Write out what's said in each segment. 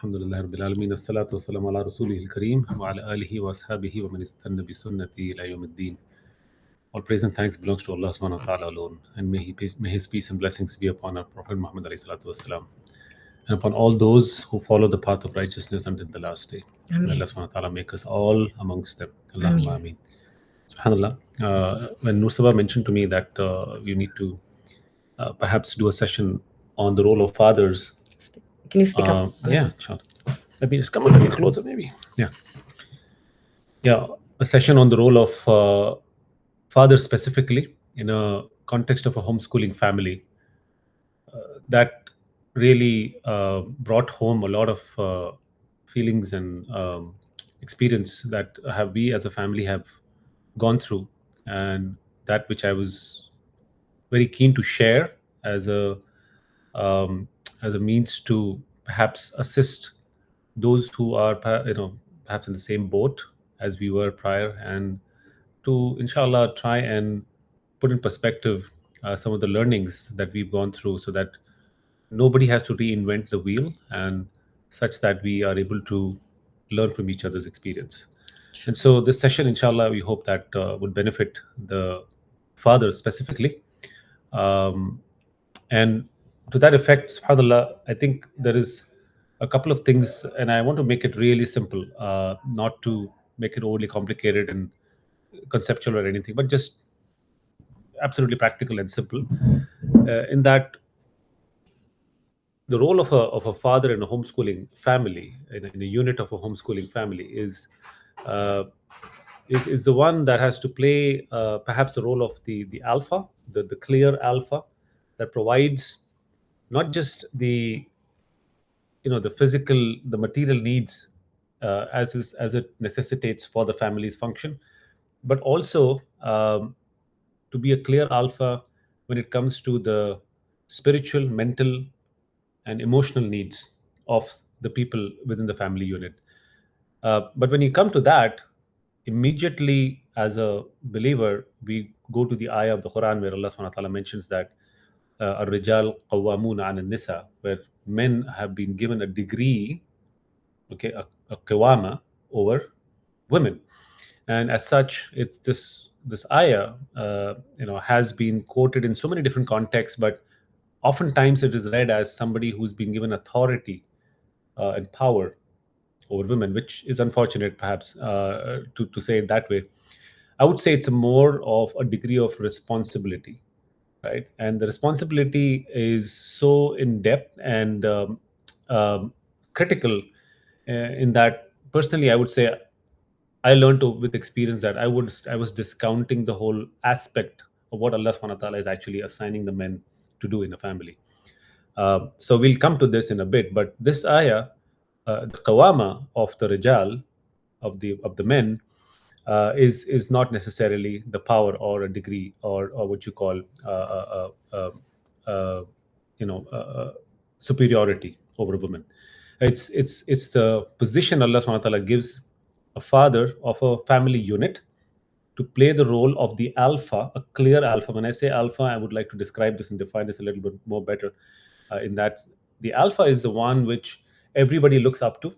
Alhamdulillah Rabbil Alameen. As-salatu was-salamu ala Rasulihil Kareem wa ala alihi wa ashabihi wa man istanna bi sunnati ila yawmiddin. All praise and thanks belongs to Allah subhanahu wa ta'ala alone. And may His peace and blessings be upon our Prophet Muhammad alayhi salatu wassalam, and upon all those who follow the path of righteousness until the last day. May Allah subhanahu wa ta'ala make us all amongst them. Allahumma ameen. SubhanAllah. When Nusaba mentioned to me that we need to perhaps do a session on the role of fathers. Can you speak up? Yeah, sure. Let me just come a little closer, maybe. Yeah. A session on the role of fathers specifically in a context of a homeschooling family. That really brought home a lot of feelings and experience that we as a family have gone through, and that which I was very keen to share as a means to perhaps assist those who are perhaps in the same boat as we were prior, and to inshallah try and put in perspective some of the learnings that we've gone through, so that nobody has to reinvent the wheel, and such that we are able to learn from each other's experience. And so this session, inshallah, we hope that would benefit the fathers specifically. And to that effect, subhanAllah, I think there is a couple of things, and I want to make it really simple, not to make it overly complicated and conceptual or anything, but just absolutely practical and simple. In that, the role of a father in a homeschooling family, in a unit of a homeschooling family, uh, is the one that has to play perhaps the role of the alpha, the clear alpha that provides not just the physical, the material needs as it necessitates for the family's function, but also to be a clear alpha when it comes to the spiritual, mental, and emotional needs of the people within the family unit. But when you come to that, immediately as a believer, we go to the ayah of the Quran where Allah subhanahu wa ta'ala mentions that Ar-Rijal Qawwamuna 'ala Nisa, where men have been given a degree, okay, a qawama over women. And as such, it's this ayah, has been quoted in so many different contexts, but oftentimes it is read as somebody who's been given authority and power over women, which is unfortunate, perhaps, to say it that way. I would say it's more of a degree of responsibility, right? And the responsibility is so in depth and critical, in that personally, I would say I learned with experience that I was discounting the whole aspect of what Allah subhanahu wa ta'ala is actually assigning the men to do in a family. So we'll come to this in a bit, but this ayah, the qawama of the rijal, of the men, is not necessarily the power or a degree or what you call uh, superiority over a woman. It's the position Allah subhanahu wa ta'ala gives a father of a family unit to play the role of the alpha, a clear alpha. When I say alpha, I would like to describe this and define this a little bit more better. In that, the alpha is the one which everybody looks up to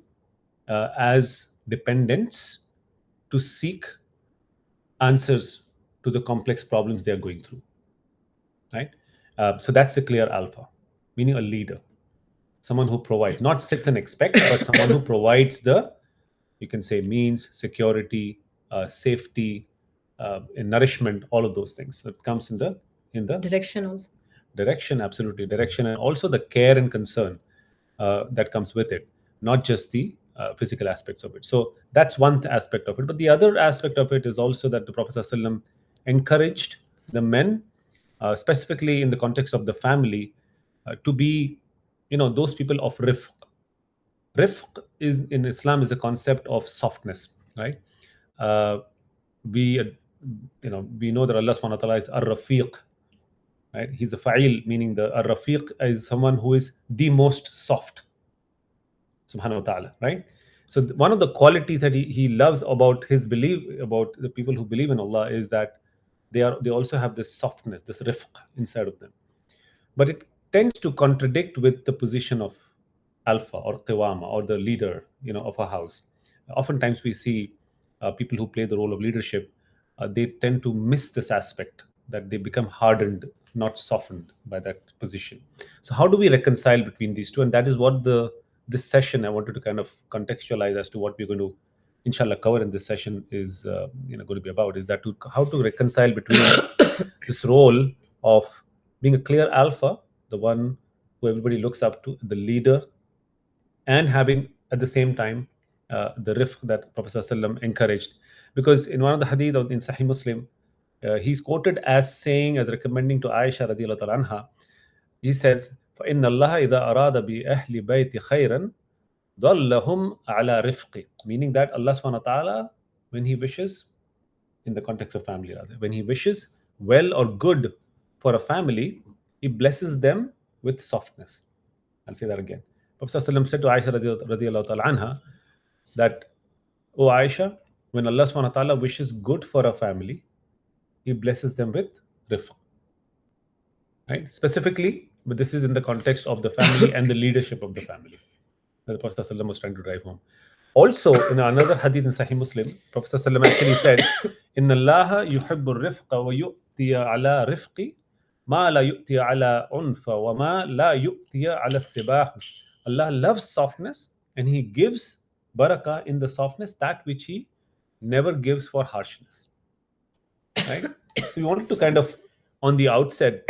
as dependents to seek answers to the complex problems they are going through. Right? So that's the clear alpha, meaning a leader, someone who provides, not sits and expects, but someone who provides you can say, means, security, safety, and nourishment, all of those things. So it comes in the Direction also. direction, absolutely direction, and also the care and concern that comes with it, not just the physical aspects of it. So that's one aspect of it. But the other aspect of it is also that the Prophet ﷺ encouraged the men, specifically in the context of the family, to be, those people of rifq. Rifq is in Islam is a concept of softness, right? We we know that Allah subhanahu wa ta'ala is ar-rafiq, right? He's a fa'il, meaning the ar-rafiq is someone who is the most soft, subhanahu wa ta'ala, right? So one of the qualities that he loves about his belief, about the people who believe in Allah, is that they also have this softness, this rifq inside of them. But it tends to contradict with the position of alpha or qiwama or the leader, of a house. Oftentimes we see people who play the role of leadership, they tend to miss this aspect, that they become hardened, not softened by that position. So how do we reconcile between these two? And that is what the this session I wanted to kind of contextualize as to what we're going to inshallah cover in this session is going to be about, is that to how to reconcile between this role of being a clear alpha, the one who everybody looks up to, the leader, and having at the same time the rifq that Prophet ﷺ encouraged. Because in one of the hadith in Sahih Muslim, he's quoted as saying, as recommending to Aisha radiallahu ta'ala anha, he says, فَإِنَّ اللَّهَ إِذَا أَرَادَ بِأَهْلِ بَيْتِ خَيْرًا ضَلَّهُمْ عَلَى رِفْقِ. Meaning that Allah subhanahu wa ta'ala, when He wishes, in the context of family rather, when He wishes well or good for a family, He blesses them with softness. I'll say that again. Prophet ﷺ said to Aisha radiallahu ta'ala anha that, "O Aisha, when Allah subhanahu wa ta'ala wishes good for a family, He blesses them with rifq." Right? Specifically, but this is in the context of the family and the leadership of the family that the Prophet ﷺ was trying to drive home. Also, in another hadith in Sahih Muslim, Prophet ﷺ actually said, "Inna Allah yuhibbu rifqa wa yu'tiya ala rifqi ma la yu'tiya ala unfa wa ma la yu'tiya ala sibah." Allah loves softness and He gives barakah in the softness, that which He never gives for harshness. Right? So we wanted to kind of, on the outset,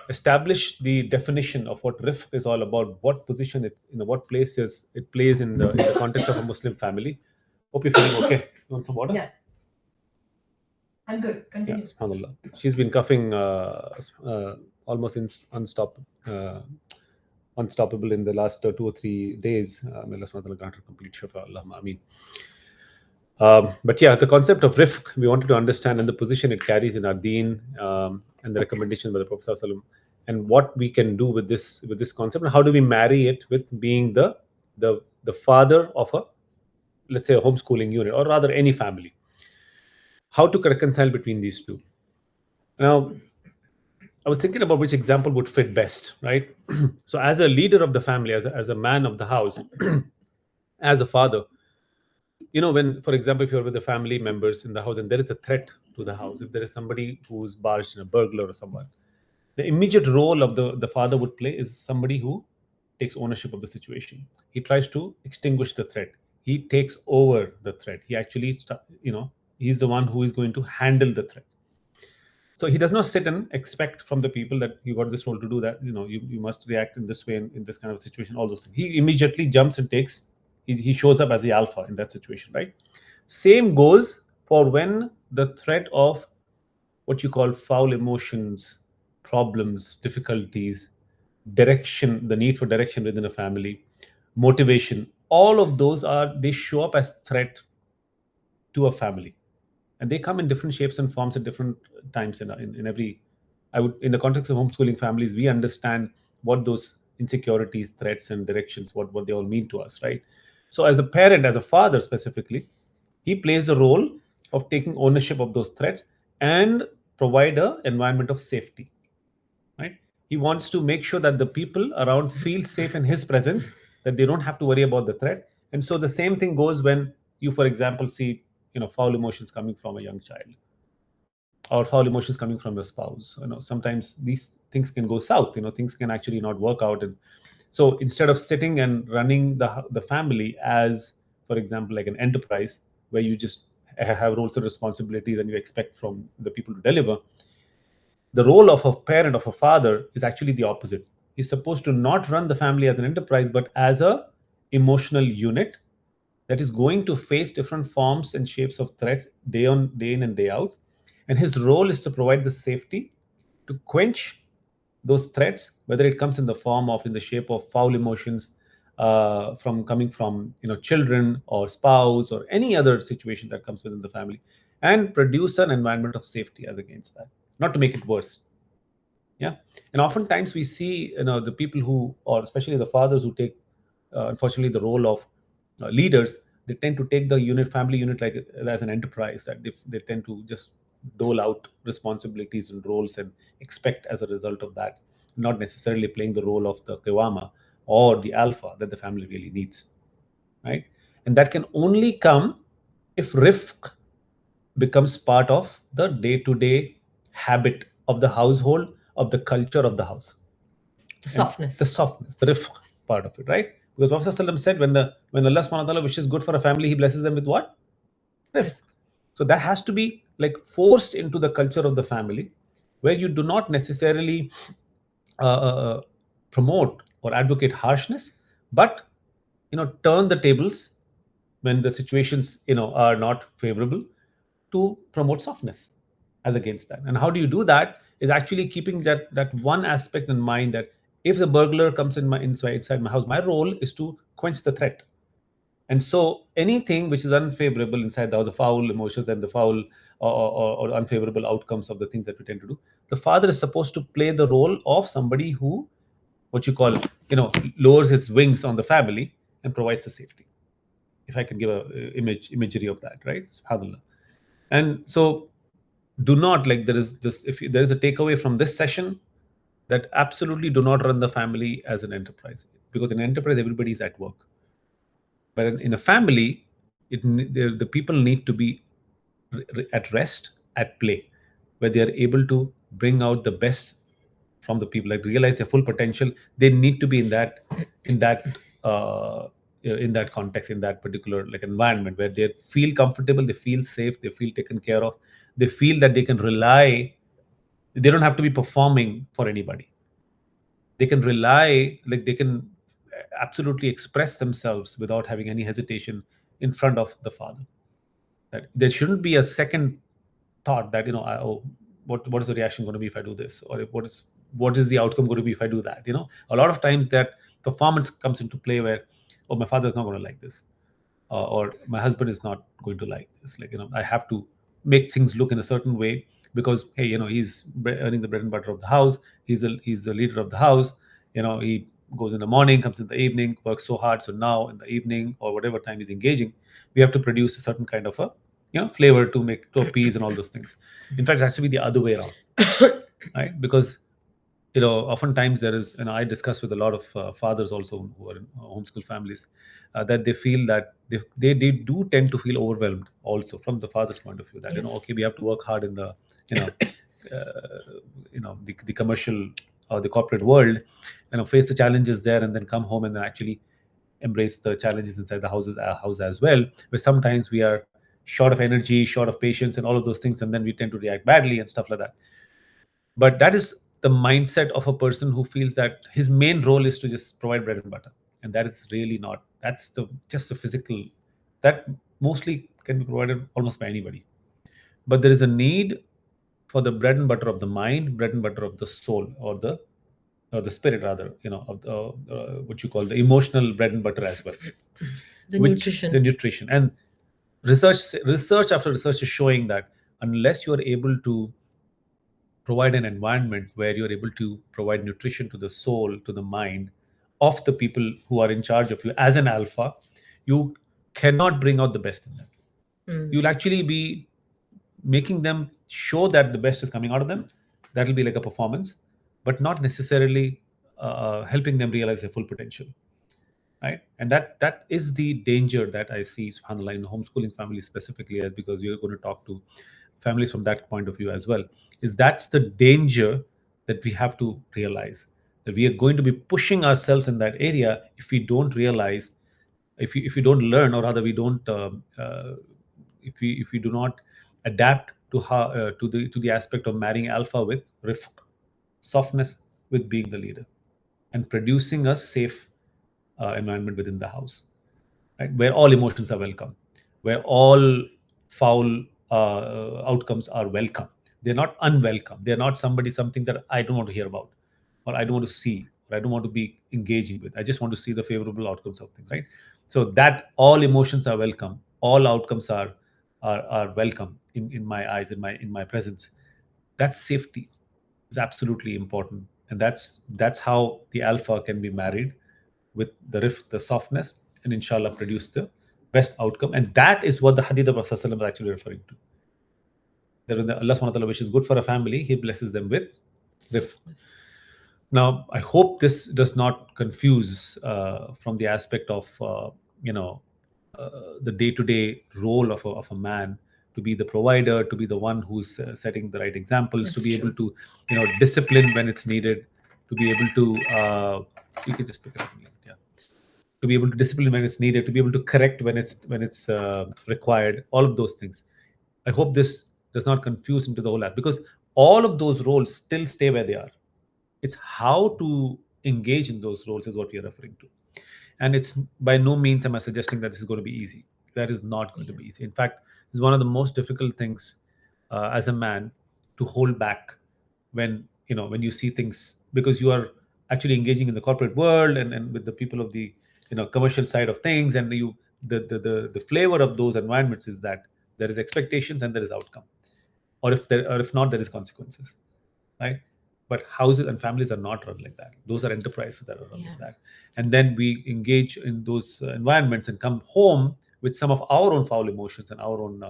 establish the definition of what rifq is all about, what position it, what places it plays in the context of a Muslim family. Hope you're feeling okay. You want some water? Yeah. I'm good. Continue. Yeah, subhanAllah. She's been coughing almost unstoppable in the last 2 or 3 days. May Allah subhanahu wa ta'ala grant her complete shifa. Allahumma ameen. But yeah, the concept of rifq, we wanted to understand, and the position it carries in our deen, and the recommendation by the Prophet ﷺ, and what we can do with this concept, and how do we marry it with being the father of a, let's say, a homeschooling unit, or rather any family. How to reconcile between these two. Now, I was thinking about which example would fit best, right? So as a leader of the family, as a man of the house, as a father, when, for example, if you're with the family members in the house and there is a threat to the house, if there is somebody who's barged in, a burglar or someone, the immediate role of the father would play is somebody who takes ownership of the situation. He tries to extinguish the threat. He takes over the threat. He actually, he's the one who is going to handle the threat. So he does not sit and expect from the people that you got this role to do that. You must react in this way, in this kind of situation, all those things. He immediately jumps and he shows up as the alpha in that situation, right? Same goes for when the threat of what you call foul emotions, problems, difficulties, direction, the need for direction within a family, motivation, all of those they show up as threat to a family, and they come in different shapes and forms at different times in every. I would, in the context of homeschooling families, we understand what those insecurities, threats, and directions, what they all mean to us, right? So as a parent, as a father specifically, he plays the role of taking ownership of those threats and provide a environment of safety, right? He wants to make sure that the people around feel safe in his presence, that they don't have to worry about the threat. And so the same thing goes when you, for example, see foul emotions coming from a young child, or foul emotions coming from your spouse. Sometimes these things can go south. Things can actually not work out. And so instead of sitting and running the family as, for example, like an enterprise where you just have roles and responsibilities and you expect from the people to deliver, the role of a parent, of a father, is actually the opposite. He's supposed to not run the family as an enterprise, but as a emotional unit that is going to face different forms and shapes of threats day in and day out. And his role is to provide the safety to quench those threats, whether it comes in the form of, in the shape of foul emotions, from coming from children or spouse or any other situation that comes within the family, and produce an environment of safety as against that, not to make it worse. Yeah. And oftentimes we see the people who, or especially the fathers who take unfortunately the role of leaders, they tend to take the family unit, like as an enterprise, that they tend to just dole out responsibilities and roles and expect as a result of that, not necessarily playing the role of the qawama, or the alpha that the family really needs, right? And that can only come if rifq becomes part of the day-to-day habit of the household, of the culture of the house, The and the softness. softness, the rifq part of it, right? Because Prophet ﷺ said, when Allah subhanahu wa ta'ala wishes good for a family, He blesses them with what? Rifq. Risk. So that has to be like forced into the culture of the family, where you do not necessarily promote or advocate harshness, but turn the tables when the situations are not favorable, to promote softness as against that. And how do you do that? Is actually keeping that one aspect in mind, that if the burglar comes inside my house, my role is to quench the threat. And so anything which is unfavorable inside the house, the foul emotions and the foul or unfavorable outcomes of the things that we tend to do, the father is supposed to play the role of somebody who, what you call, lowers his wings on the family and provides a safety. If I can give a imagery of that, right? Subhanallah. And so, do not, like, there is this, if there is a takeaway from this session, that absolutely do not run the family as an enterprise, because in enterprise everybody is at work. But in a family, the people need to be at rest, at play, where they are able to bring out the best from the people, like realize their full potential. They need to be in that uh, in that context, in that particular like environment, where they feel comfortable, they feel safe, they feel taken care of, they feel that they can rely. They don't have to be performing for anybody. They can rely, like they can absolutely express themselves without having any hesitation in front of the father. That there shouldn't be a second thought that, oh, what is the reaction going to be if I do this, or if, what is the outcome going to be if I do that. A lot of times that performance comes into play, where, oh, my father is not going to like this, or my husband is not going to like this. Like, I have to make things look in a certain way, because, hey, he's earning the bread and butter of the house. He's the leader of the house. He goes in the morning, comes in the evening, works so hard. So now in the evening or whatever time he's engaging, we have to produce a certain kind of a flavor to make to appease and all those things. In fact, it has to be the other way around, right? Because oftentimes there is, I discuss with a lot of fathers also who are in homeschool families, that they feel that they do tend to feel overwhelmed also from the father's point of view, that, Yes. okay, we have to work hard in the you know the commercial or the corporate world, face the challenges there, and then come home and then actually embrace the challenges inside the house as well, where sometimes we are short of energy, short of patience, and all of those things, and then we tend to react badly and stuff like that. But that is the mindset of a person who feels that his main role is to just provide bread and butter, and that is really not. That's the just a physical, that mostly can be provided almost by anybody. But there is a need for the bread and butter of the mind, bread and butter of the soul, or the spirit, rather, of what you call the emotional bread and butter as well, The which the nutrition. nutrition. And research after research is showing that unless you are able to provide an environment where you're able to provide nutrition to the soul, to the mind of the people who are in charge of you as an alpha, you cannot bring out the best in them. Mm. You'll actually be making them show that the best is coming out of them. That'll be like a performance, but not necessarily helping them realize their full potential, right? And that is the danger that I see, subhanallah, in homeschooling families specifically, as because we're going to talk to families from that point of view as well. Is that's the danger that we have to realize, that we are going to be pushing ourselves in that area if we don't realize, if we don't learn, or rather we don't if we do not adapt to how to the aspect of marrying alpha with rifq, softness, with being the leader, and producing a safe environment within the house, right? Where all emotions are welcome, where all foul outcomes are welcome. They're not unwelcome. They're not something that I don't want to hear about, or I don't want to see, or I don't want to be engaging with. I just want to see the favorable outcomes of things, right? So that all emotions are welcome, all outcomes are welcome in my eyes, in my presence. That safety is absolutely important, and that's how the alpha can be married with the rift, the softness, and inshallah produce the best outcome. And that is what the hadith of Prophet ﷺ is actually referring to. That when Allah subhanahu wa ta'ala wishes good for a family, He blesses them with rift. Softness. Now, I hope this does not confuse from the aspect of you know the day-to-day role of a man, to be the provider, to be the one who's setting the right examples, to That's be able true. to discipline when it's needed, to be able to you can just pick it up and leave it, yeah, to be able to discipline when it's needed, to be able to correct when it's required, all of those things. I hope this does not confuse into the whole app, because all of those roles still stay where they are. It's how to engage in those roles is what we are referring to. And it's by no means am I suggesting that this is going to be easy. That is not going to Yeah. be easy. In fact, it's one of the most difficult things as a man to hold back when when you see things, because you are actually engaging in the corporate world and with the people of the commercial side of things, and the flavor of those environments is that there is expectations and there is outcome, or if not, there is consequences, right? But houses and families are not run like that. Those are enterprises that are run Yeah. like that. And then we engage in those environments and come home with some of our own foul emotions and our own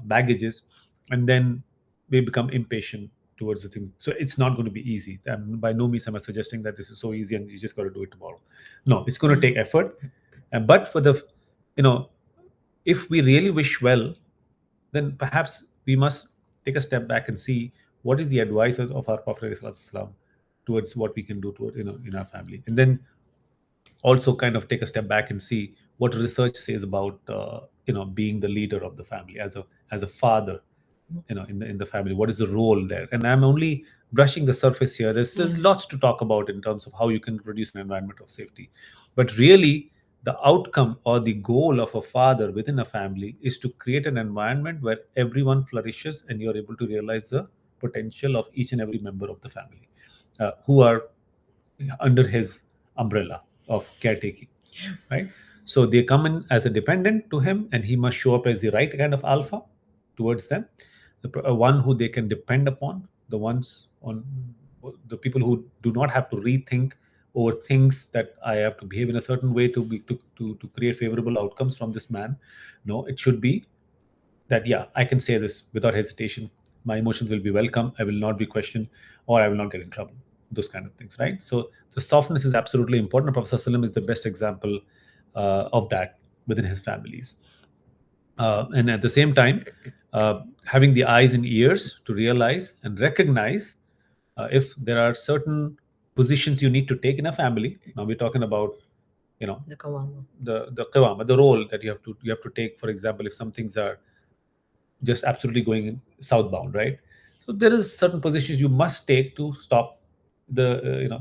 baggages, and then we become impatient towards the thing. So it's not going to be easy, and by no means am I suggesting that this is so easy and you just got to do it tomorrow. No, it's going to take effort. And but for the you know if we really wish well, then perhaps we must take a step back and see what is the advice of our Prophet ﷺ towards what we can do toward, in our family, and then also kind of take a step back and see what research says about being the leader of the family as a father, in the family. What is the role there? And I'm only brushing the surface here. There's Yeah. lots to talk about in terms of how you can produce an environment of safety, but really the outcome or the goal of a father within a family is to create an environment where everyone flourishes and you're able to realize the potential of each and every member of the family who are under his umbrella of caretaking, right? So they come in as a dependent to him, and he must show up as the right kind of alpha towards them, one who they can depend upon, the ones on the people who do not have to rethink over things that I have to behave in a certain way to be to create favorable outcomes from this man. No, it should be that, yeah, I can say this without hesitation. My emotions will be welcome. I will not be questioned, or I will not get in trouble. Those kind of things, right? So the softness is absolutely important. Prophet Sallam is the best example of that within his families. And at the same time, having the eyes and ears to realize and recognize if there are certain positions you need to take in a family. Now we're talking about, you know, The Kawama. the qawama, the role that you have to take. For example, if some things are just absolutely going southbound, right? So there is certain positions you must take to stop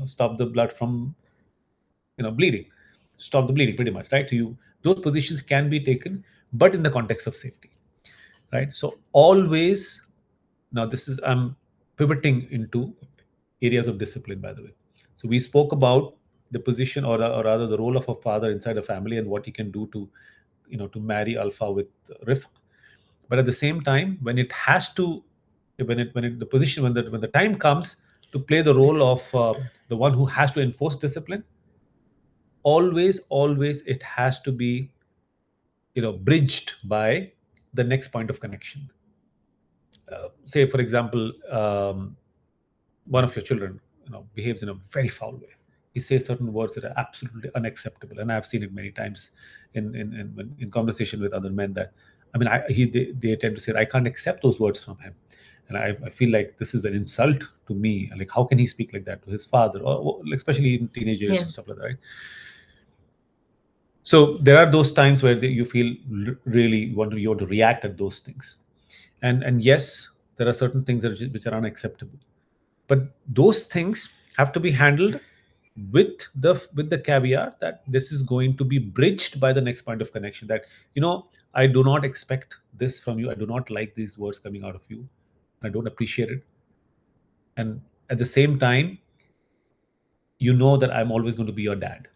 stop the blood from bleeding, stop the bleeding, pretty much, right? To you, those positions can be taken, but in the context of safety, right? So always, now this is, I'm pivoting into areas of discipline, by the way. So we spoke about the position, or rather the role of a father inside a family and what he can do to to marry alpha with rifq. But at the same time, when it has to, when it the position, when the time comes to play the role of the one who has to enforce discipline, always it has to be bridged by the next point of connection. Say for example, one of your children behaves in a very foul way. He says certain words that are absolutely unacceptable, and I've seen it many times in conversation with other men, that I mean, they tend to say, I can't accept those words from him, and I feel like this is an insult to me. Like, how can he speak like that to his father, or especially in teenage years Yeah. and stuff like that, right? So there are those times where you feel really you want to react at those things, and yes, there are certain things that which are unacceptable, but those things have to be handled with the caveat that this is going to be bridged by the next point of connection, that I do not expect this from you, I do not like these words coming out of you, I don't appreciate it, and at the same time, you know that I'm always going to be your dad.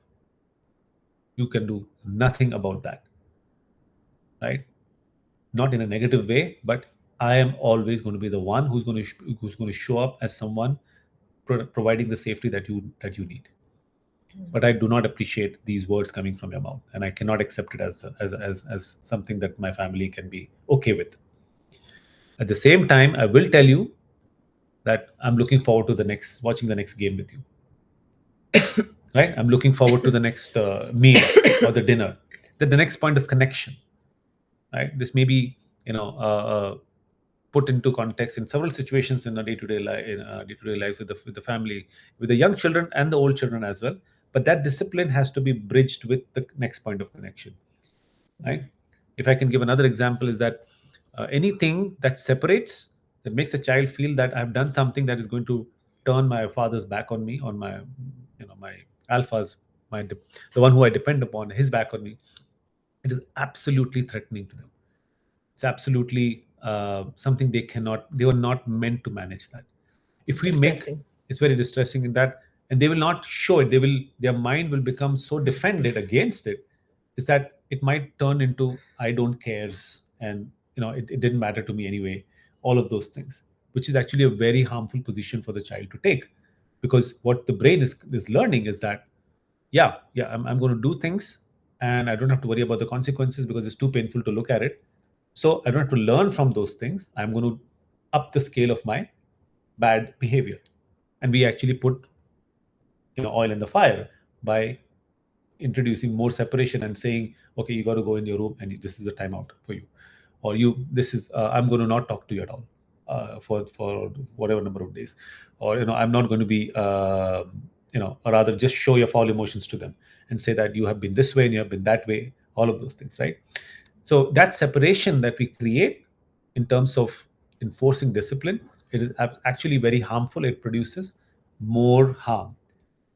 You can do nothing about that, right? Not in a negative way, but I am always going to be the one who's going to show up as someone providing the safety that you need. But I do not appreciate these words coming from your mouth, and I cannot accept it as something that my family can be okay with. At the same time, I will tell you that I'm looking forward to the next watching the next game with you. right? I'm looking forward to the next meal or the dinner. Then the next point of connection, right? This may be, you know, put into context in several situations in a day-to-day life, in day-to-day lives with the family, with the young children and the old children as well. But that discipline has to be bridged with the next point of connection, right? If I can give another example, is that anything that separates, that makes a child feel that I've done something that is going to turn my father's back on me, on my, you know, my alphas, the one who I depend upon, his back on me, it is absolutely threatening to them. It's absolutely something they were not meant to manage that. It's If we make, distressing. it's very distressing in that, and they will not show it. Their mind will become so defended against it, is that it might turn into I don't cares, and it didn't matter to me anyway. All of those things, which is actually a very harmful position for the child to take, because what the brain is learning is that yeah, I'm going to do things, and I don't have to worry about the consequences because it's too painful to look at it. So I don't have to learn from those things. I'm going to up the scale of my bad behavior. And we actually put oil in the fire by introducing more separation and saying, okay, you got to go in your room, and this is the timeout for you, or this is I'm going to not talk to you at all for whatever number of days, or I'm not going to be or rather just show your foul emotions to them and say that you have been this way and you have been that way, all of those things, right? So that separation that we create in terms of enforcing discipline, it is actually very harmful. It produces more harm.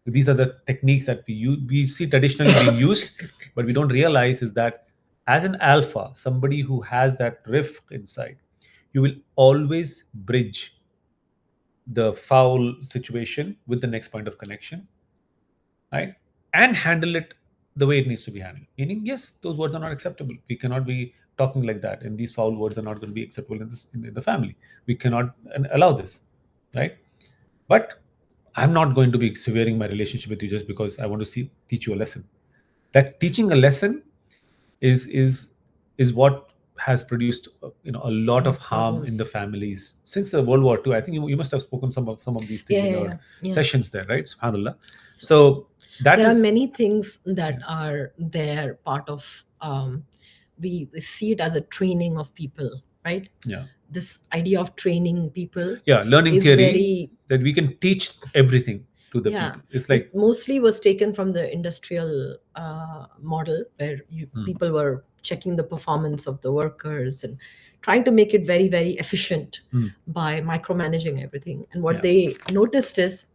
These are the techniques that we see traditionally being used, but we don't realize is that as an alpha, somebody who has that rift inside, you will always bridge the foul situation with the next point of connection, right? And handle it the way it needs to be handled. Meaning, yes, those words are not acceptable. We cannot be talking like that, and these foul words are not going to be acceptable in the family. We cannot allow this, right? But I'm not going to be severing my relationship with you just because I want to teach you a lesson. That teaching a lesson is is what has produced a lot of harm in the Problems. families since the World War II. I think you must have spoken some of these things Yeah, in yeah, your yeah, yeah. sessions there, right? Subhanallah. So So that there are is many things that yeah, are there part of we see it as a training of people, right? yeah, This idea of training people yeah. Learning is theory very, that we can teach everything to the yeah, people. It's it like mostly was taken from the industrial model where mm, people were checking the performance of the workers and trying to make it very, very efficient mm, by micromanaging everything. And what yeah, they noticed is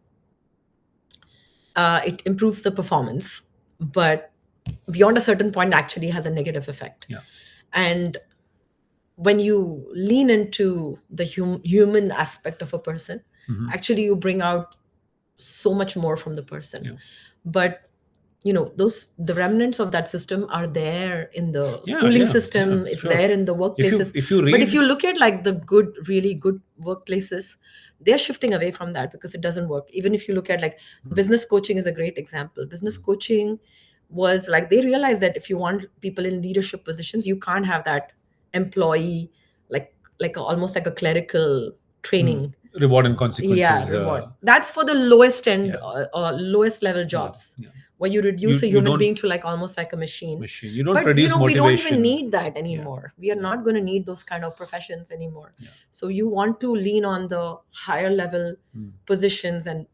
it improves the performance, but beyond a certain point actually has a negative effect. yeah, And when you lean into the human aspect of a person, hmm, actually you bring out so much more from the person. yeah, But those the remnants of that system are there in the yeah, schooling yeah. system, it's Sure. there in the If you workplaces. if you But if read, you look at like the good, really good workplaces, they're shifting away from that because it doesn't work. Even if you look at like mm, business coaching is a great example. Business mm, coaching was like they realized that if you want people in leadership positions, you can't have that employee, almost like a clerical mm, training. reward and Yeah, consequences. reward. That's for the lowest end, Yeah, lowest level yeah, jobs, yeah. where you You reduce a you human don't being to like almost like a machine. machine. You don't But produce we don't even motivation. need that Yeah, anymore. We are yeah, not going to need those kind of professions anymore. yeah. So you want to lean on the higher level Mm. positions and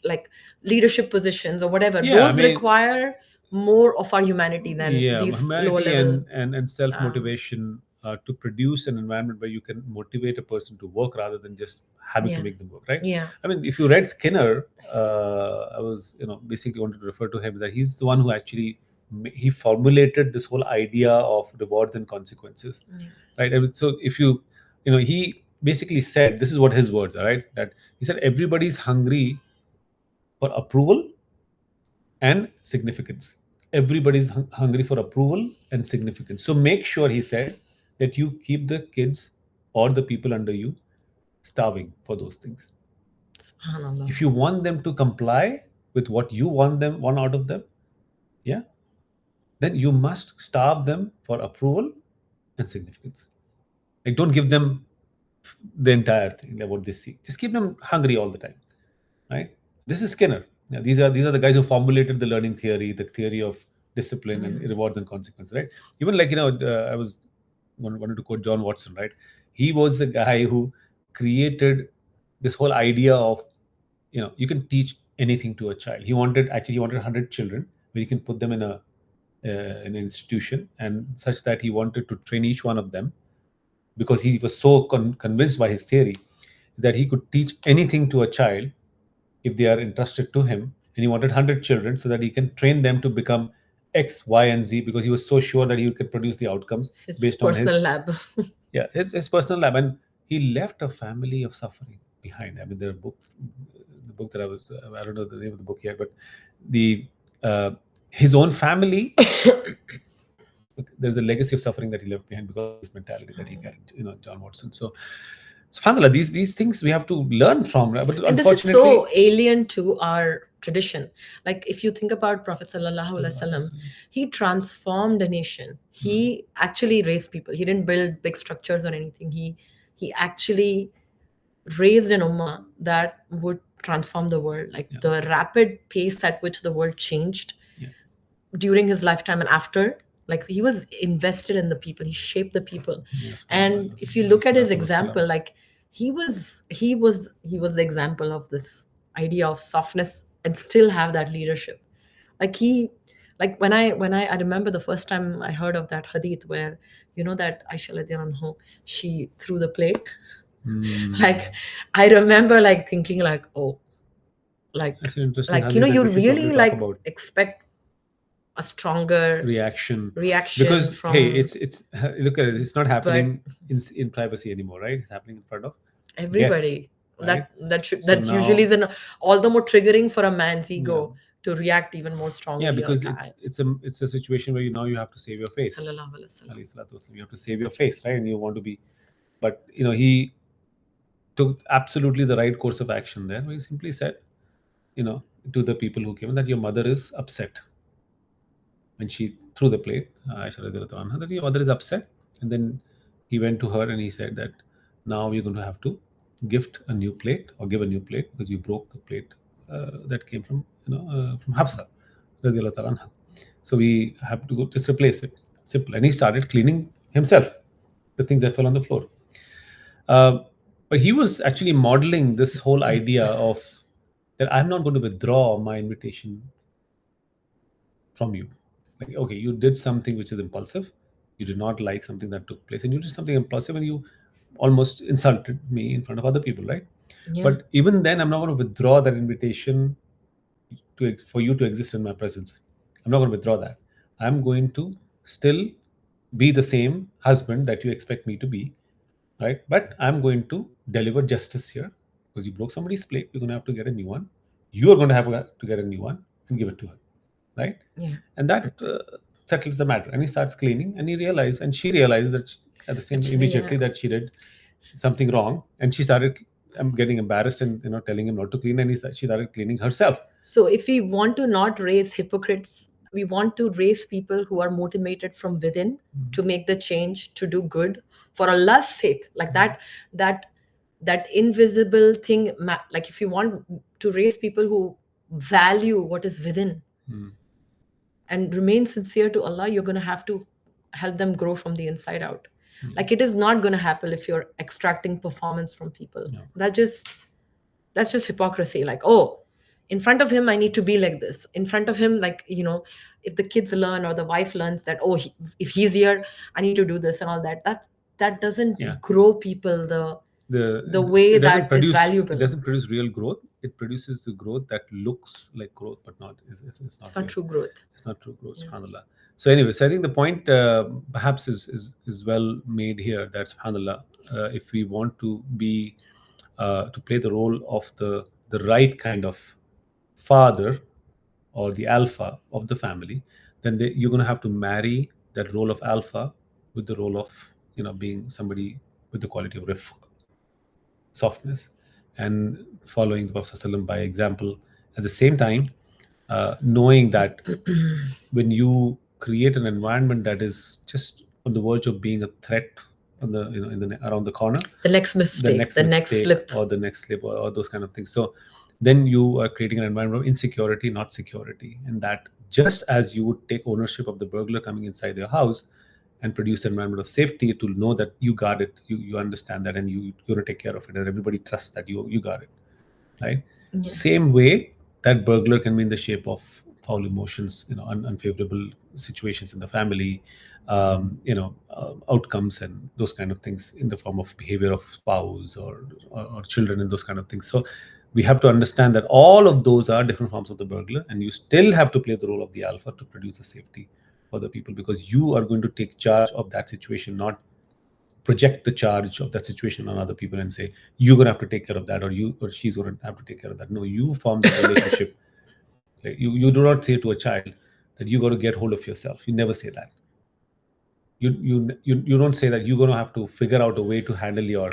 like leadership positions or whatever. Yeah, I Those mean, require more of our humanity than yeah, these lower humanity level. and self Um, motivation to produce an environment where you can motivate a person to work rather than just having to yeah, make them work, right? yeah, I mean, if you read Skinner, I was basically wanted to refer to him, that he's the one who actually he formulated this whole idea of rewards and consequences, yeah. right? I mean, so if he basically said, this is what his words are, right? That he said everybody's hungry for approval and significance. Everybody's hungry for approval and significance. So make sure, he said, that you keep the kids or the people under you starving for those things. Subhanallah. If you want them to comply with what you want out of them, yeah, then you must starve them for approval and significance. Like, don't give them the entire thing, like what they see. Just keep them hungry all the time, right? This is Skinner. Yeah, these are the guys who formulated the learning theory, the theory of discipline and Yeah. rewards and consequences, right? Even like I was wanted to quote John Watson, right? He was the guy who created this whole idea of you can teach anything to a child. He wanted 100 children where you can put them in an institution, and such that he wanted to train each one of them, because he was so convinced by his theory that he could teach anything to a child if they are entrusted to him. And he wanted 100 children so that he can train them to become X, Y, and Z, because he was so sure that he could produce the outcomes His based on personal his, lab. yeah, his personal lab. And he left a family of suffering behind. I mean, the book that I don't know the name of the book yet, but the uh, his own family, there's a legacy of suffering that he left behind because of this mentality that he carried, John Watson. So, subhanallah, these things we have to learn from, right? But And this is unfortunately, so alien to our tradition. Like if you think about Prophet sallallahu alaihi wasallam, he transformed a nation. He actually raised people. He didn't build big structures or anything. He actually raised an ummah that would transform the world. Like yeah, the rapid pace at which the world changed yeah, during his lifetime and after, like he was invested in the people, he shaped the people. yeah, And subhanallah, if you alayhi look at his salatu wassalam. example, like he was the example of this idea of softness and still have that leadership. Like he, like when I remember the first time I heard of that hadith where, that Aisha radiallahu anha, she threw the plate. Hmm. Like I remember like thinking like, oh, like That's an interesting like hadith that you we should probably really talk like about. expect a stronger Reaction, reaction because hey, from, it's look at it, it's not but happening in privacy anymore, right? It's happening in front of guests, everybody, right? that So usually now, is an all the more triggering for a man's yeah, ego to react even more yeah, strongly. because Like it's a situation where now you have to save your face. sallallahu alaihi wasallam. Alayhi salatu wasalam. You have to save your face, right? And you want to be, but he took absolutely the right course of action there, where he simply said, you know, to the people who came, that your mother is upset when she threw the plate. Aisha radiallahu anha, that your mother is upset. And then he went to her and he said that now we're going to have to gift a new plate, or give a new plate, because we broke the plate that came from Hafsa radiallahu ta'ala anha. So we have to go just replace it. Simple. And he started cleaning himself the things that fell on the floor. Uh, but he was actually modeling this whole idea of that I'm not going to withdraw my invitation from you. Like, okay, you did something which is impulsive. You did not like something that took place, and you did something impulsive, and you almost insulted me in front of other people, right? Yeah. But even then, I'm not going to withdraw that invitation for you to exist in my presence. I'm not going to withdraw that. I'm going to still be the same husband that you expect me to be, right? But I'm going to deliver justice here, because you broke somebody's plate. You're going to have to get a new one. You are going to have to get a new one and give it to her, right? Yeah. And that settles the matter. And he starts cleaning, and she realized that at the same Actually, immediately yeah. that she did something wrong, and she started getting embarrassed and telling him not to clean, and she started cleaning herself. So if we want to not raise hypocrites, we want to raise people who are motivated from within to make the change, to do good for Allah's sake. Like that invisible thing. Like if you want to raise people who value what is within Mm. and remain sincere to Allah, you're going to have to help them grow from the inside out. Yeah. Like it is not going to happen if you're extracting performance from people. Yeah. That's just hypocrisy. Like, oh, in front of him I need to be like this. In front of him, like, if the kids learn or the wife learns that, oh, if he's here I need to do this and all that, that doesn't Yeah. grow people the the way it doesn't that is produce valuable. it doesn't produce real growth. It produces the growth that looks like growth, but not is not It's not real. true growth. It's not true growth. Yeah. Subhanallah. So anyway, so I think the point perhaps is well made here, that subhanallah, if we want to be to play the role of the right kind of father, or the alpha of the family, then you're going to have to marry that role of alpha with the role of being somebody with the quality of rifq, softness, and following the Prophet ﷺ by example. At the same time, knowing that when you create an environment that is just on the verge of being a threat on the in the around the corner, The next the mistake, next the next mistake slip. or the next slip, or those kind of things. So then you are creating an environment of insecurity, not security. And that, just as you would take ownership of the burglar coming inside your house and produce an environment of safety to know that you got it, you understand that, and you're going to take care of it, and everybody trusts that you got it, right? Yeah. Same way, that burglar can be in the shape of foul emotions, unfavorable situations in the family, outcomes and those kind of things in the form of behavior of spouse or children and those kind of things. So we have to understand that all of those are different forms of the burglar, and you still have to play the role of the alpha to produce a safety for the people, because you are going to take charge of that situation, not project the charge of that situation on other people and say you're going to have to take care of that, or you or she's going to have to take care of that. No, you form that relationship. Like, you do not say to a child that you got to get hold of yourself. You never say that. You don't say that you're going to have to figure out a way to handle your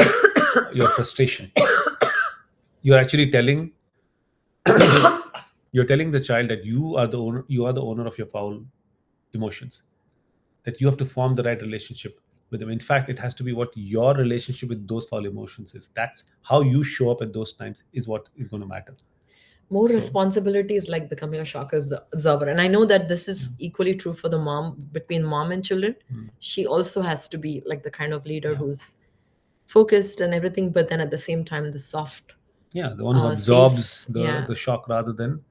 frustration. You're actually telling you're telling the child that you are the owner of your foul emotions, that you have to form the right relationship with them. In fact, it has to be what your relationship with those foul emotions is. That's how you show up at those times is what is going to matter. More So, responsibility is like becoming a shock absorber. And I know that this is equally true for the mom, between mom and children. She also has to be like the kind of leader yeah, who's focused and everything, but then at the same time, the soft, yeah, the one who safe. absorbs the Yeah. the shock rather than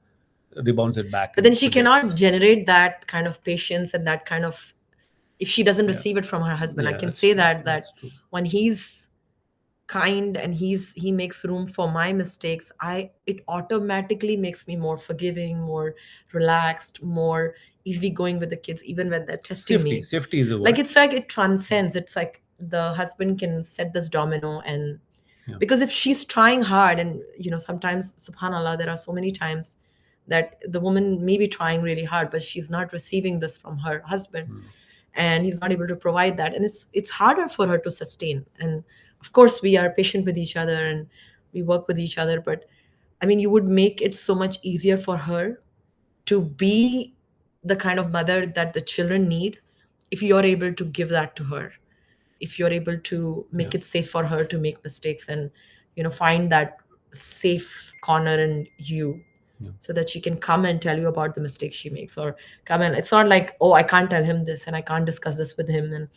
rebounds it back But then and she cannot projects. generate that kind of patience and that kind of, if she doesn't Yeah, receive it from her husband. I yeah, can that's say true. that That's true. when he's kind and he makes room for my mistakes, I it automatically makes me more forgiving, more relaxed, more easygoing with the kids, even when they're testing Safety, me. safety is a Like word. it's like it transcends. It's like the husband can set this domino, and Yeah. because if she's trying hard, and sometimes, subhanallah, there are so many times that the woman may be trying really hard, but she's not receiving this from her husband, Mm. and he's not able to provide that, and it's harder for her to sustain. And of course, we are patient with each other and we work with each other, but I mean, you would make it so much easier for her to be the kind of mother that the children need if you're able to give that to her, if you're able to Yeah. make it safe for her to make mistakes, and find that safe corner in you, Yeah. so that she can come and tell you about the mistakes she makes, or come and it's not like, oh, I can't tell him this and I can't discuss this with him. And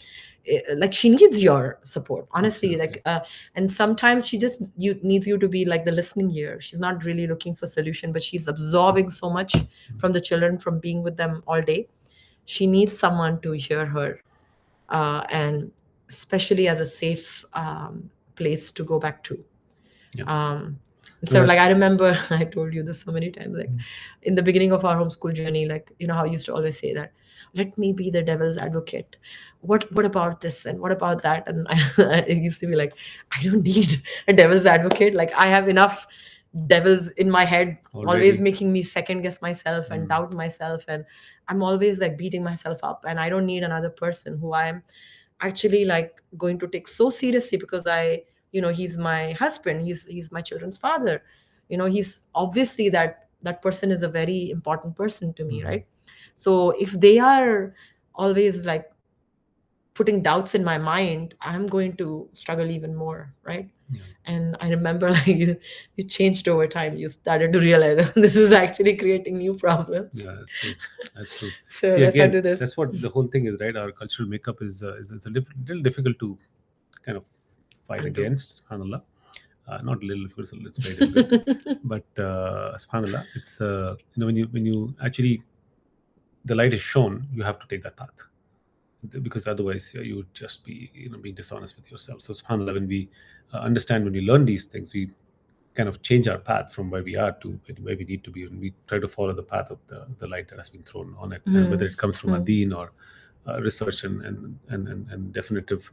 like, she needs your support, honestly, Absolutely. like, and sometimes she just needs you to be like the listening ear. She's not really looking for solution, but she's absorbing so much from the children, from being with them all day. She needs someone to hear her, and especially as a safe place to go back to. Yeah. um No, so that. like, I remember I told you this so many times, like in the beginning of our homeschool journey, like, how I used to always say that, let me be the devil's advocate. What about this and what about that? And I used to be like, I don't need a devil's advocate. Like, I have enough devils in my head, always Already. making me second guess myself and doubt myself, and I'm always like beating myself up, and I don't need another person who I'm actually like going to take so seriously, because he's my husband, he's my children's father. He's obviously that person is a very important person to me, right? So if they are always like putting doubts in my mind, I'm going to struggle even more, right? Yeah. And I remember, like, you changed over time. You started to realize this is actually creating new problems. Yeah, that's true. That's true. So See, let's not again, do this. that's what the whole thing is, right? Our cultural makeup is a little difficult to kind of fight Undo. against. Subhanallah, not a little difficult, it's very difficult. But Subhanallah, it's when you actually the light is shown, you have to take that path, because otherwise, yeah, you would just be being dishonest with yourself. So Subhanallah, when we understand, when we learn these things, we kind of change our path from where we are to where we need to be, and we try to follow the path of the light that has been thrown on it, and whether Hmm. it comes from a Hmm. deen or research and definitive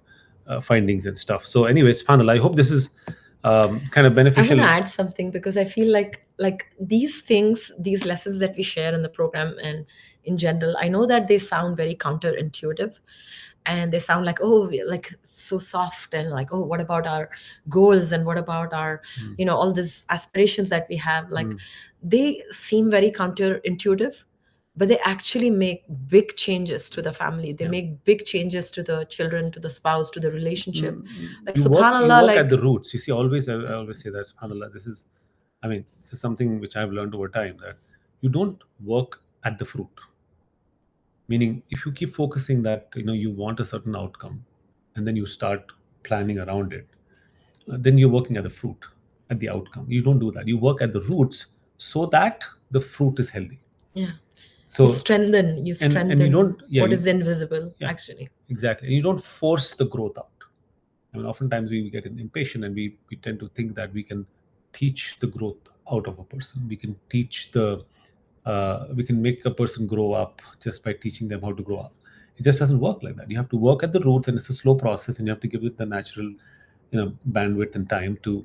findings and stuff. So anyway, subhanallah, I hope this is kind of I want to beneficial. add something, because I feel like these things, these lessons that we share in the program and in general, I know that they sound very counterintuitive, and they sound like, oh, we're like so soft, and like, oh, what about our goals, and what about our Mm, all these aspirations that we have, like, mm, they seem very counterintuitive, but they actually make big changes to the family. They yeah. make big changes to the children, to the spouse, to the relationship. Like, You work subhanallah, at like, the roots. You see, always I always say that subhanallah, this is I mean, this is something which I've learned over time, that you don't work at the fruit. Meaning, if you keep focusing that you want a certain outcome, and then you start planning around it, then you're working at the fruit, at the outcome. You don't do that. You work at the roots so that the fruit is healthy. Yeah. You So, strengthen, and you don't, yeah, what is invisible, yeah, actually. exactly. And you don't force the growth out. I mean, oftentimes we get impatient, and we tend to think that we can teach the growth out of a person. We can teach we can make a person grow up just by teaching them how to grow up. It just doesn't work like that. You have to work at the roots, and it's a slow process, and you have to give it the natural, bandwidth and time to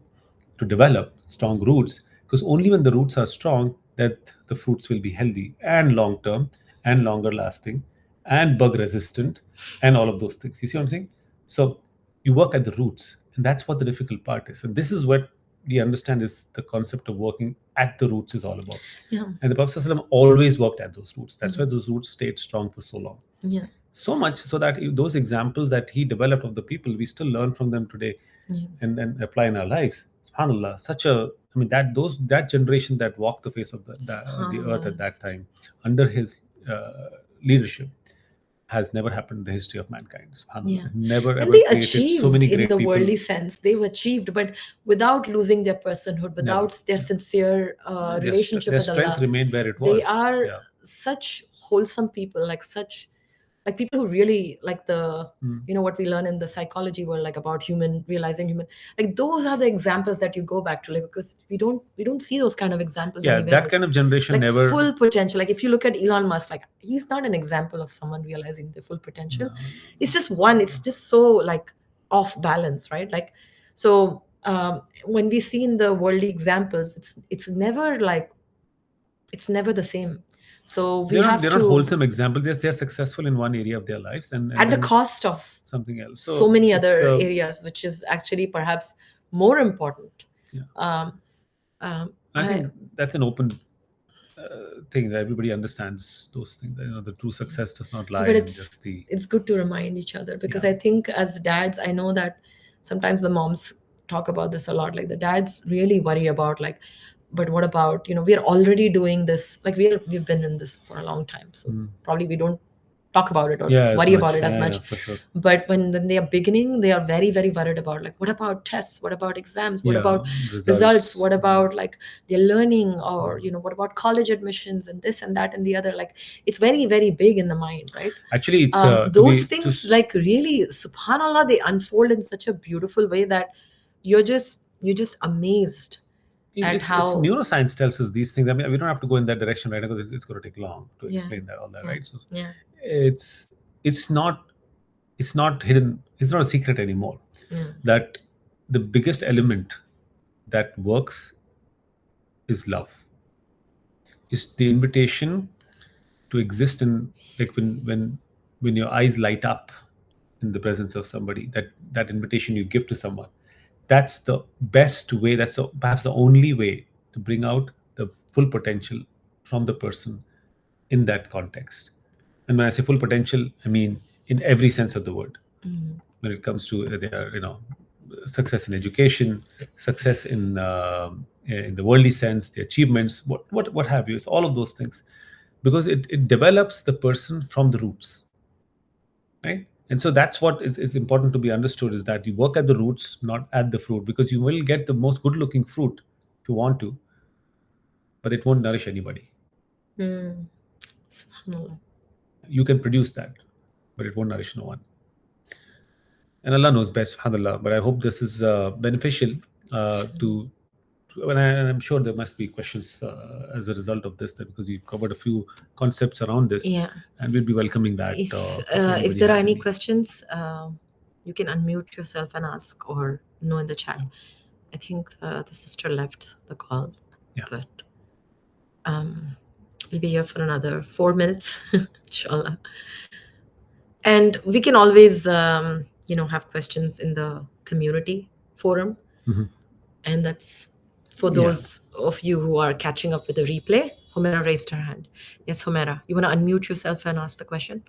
develop strong roots. Because only when the roots are strong, that the fruits will be healthy and long term and longer lasting and bug resistant and all of those things. You see what I'm saying? So you work at the roots, and that's what the difficult part is. And this is what we understand is the concept of working at the roots is all about. Yeah. And the Prophet ﷺ always worked at those roots. That's why those roots stayed strong for so long. Yeah. So much so that those examples that he developed of the people, we still learn from them today, Yeah. and apply in our lives. Subhanallah, such a, I mean, that generation that walked the face of the earth at that time under his leadership has never happened in the history of mankind. Yeah. Subhanallah, never And ever they created so achieved many in great the people. worldly sense. They've achieved, but without losing their personhood, Never. without their sincere relationship Their with strength Allah. remained where it They was. are Yeah. such wholesome people, like people who really like Mm. what we learn in the psychology world, like about human realizing human. Like those are the examples that you go back to, like, because we don't see those kind of examples Yeah, anywhere that else. kind of generation Like never. full potential. Like if you look at Elon Musk, like he's not an example of someone realizing their full potential. No, no, It's no. just one. It's just so like off balance, right? Like so. When we see in the worldly examples, it's never the same. So we have They're not to, wholesome examples. Just they're successful in one area of their lives, and at the then cost of something else. so So many it's other areas, which is actually perhaps more important. yeah. um, I I, think that's an open thing that everybody understands those things. That, the true success does not lie but in it's just the. it's good to remind each other, because Yeah. I think as dads, I know that sometimes the moms talk about this a lot. Like the dads really worry about, like, but what about, we're already doing this, like we've been in this for a long time, so Mm. probably we don't talk about it or Yeah, as worry about much. it as Yeah, much. yeah, for sure. But when they are beginning, they are very, very worried about, like, what about tests, what about exams, what Yeah, about results, results. what about like their learning, or what about college admissions and this and that and the other. Like it's very, very big in the mind, right? Actually, it's to Those be to. things, like, really, subhanallah, they unfold in such a beautiful way that you're just amazed at It's how. neuroscience tells us these things. I mean, we don't have to go in that direction right now because it's going to take long to Yeah. explain that all that, Yeah. right? So Yeah. it's it's not it's not hidden. It's not a secret anymore. Yeah. That the biggest element that works is love. Is the invitation to exist in, like, when your eyes light up in the presence of somebody, that invitation you give to someone, that's the best way, that's perhaps the only way to bring out the full potential from the person in that context. And when I say full potential, I mean in every sense of the word. When it comes to their success in education, success in the worldly sense, the achievements, what have you. It's all of those things, because it develops the person from the roots, right? And so that's what is important to be understood, is that you work at the roots, not at the fruit, because you will get the most good looking fruit if you want to, but it won't nourish anybody. Subhanallah. You can produce that, but it won't nourish no one. And Allah knows best, subhanallah. But I hope this is beneficial and I'm sure there must be questions as a result of this, that because we've covered a few concepts around this, Yeah. and we'll be welcoming that. If anybody there are has any questions, you can unmute yourself and ask, or know in the chat. I think the sister left the call. Yeah. But we'll be here for another 4 minutes, inshallah. And we can always have questions in the community forum. Mhm. And that's for Yeah. those of you who are catching up with the replay. Humera raised her hand. Yes, Humera, you want to unmute yourself and ask the question?